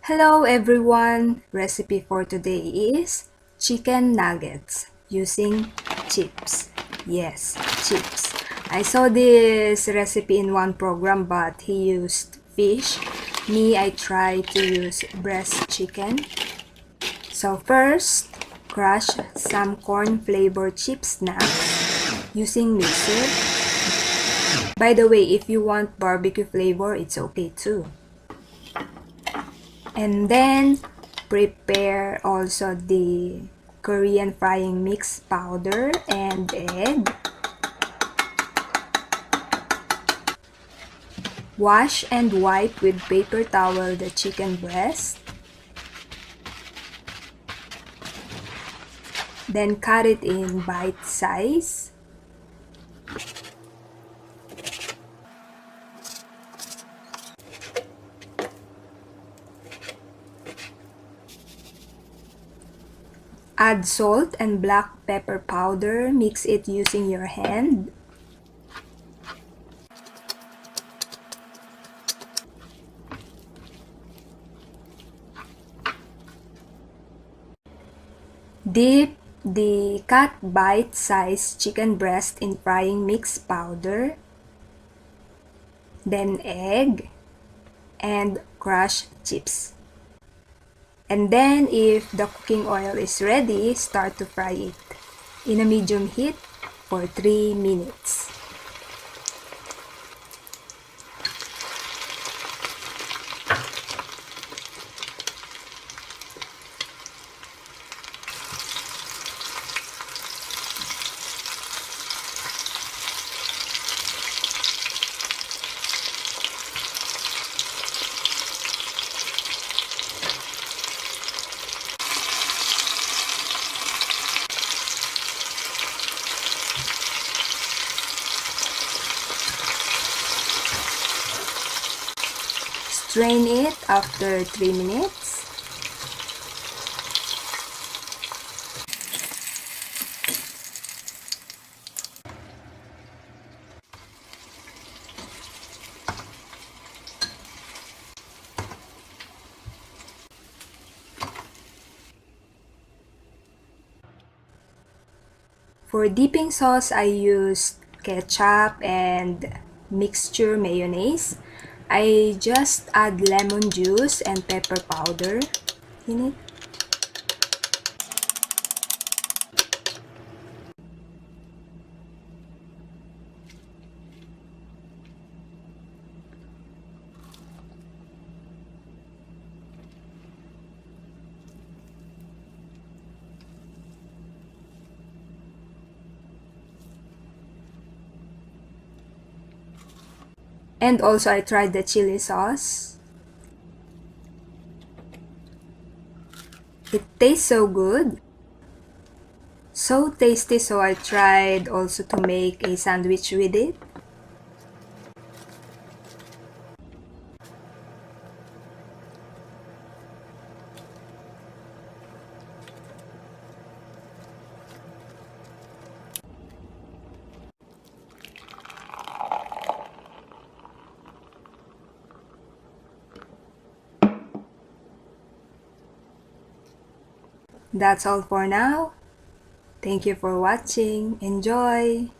Hello everyone! Recipe for today is chicken nuggets using chips. Yes, chips. I saw this recipe in one program but he used fish. Me, I try to use breast chicken. So first, crush some corn flavored chip snacks using mixer. By the way, if you want barbecue flavor, it's okay too. And then prepare also the Korean frying mix powder and egg. Wash and wipe with paper towel the chicken breast. Then cut it in bite size. Add salt and black pepper powder. Mix it using your hand. Dip the cut bite-sized chicken breast in frying mix powder, then egg, and crushed chips. And then if the cooking oil is ready, start to fry it in a medium heat for 3 minutes. Strain it after 3 minutes. For dipping sauce, I used ketchup and mixture mayonnaise. I just add lemon juice and pepper powder in it. And also I tried the chili sauce. It tastes so good. So tasty, so I tried also to make a sandwich with it. That's all for now. Thank you for watching. Enjoy!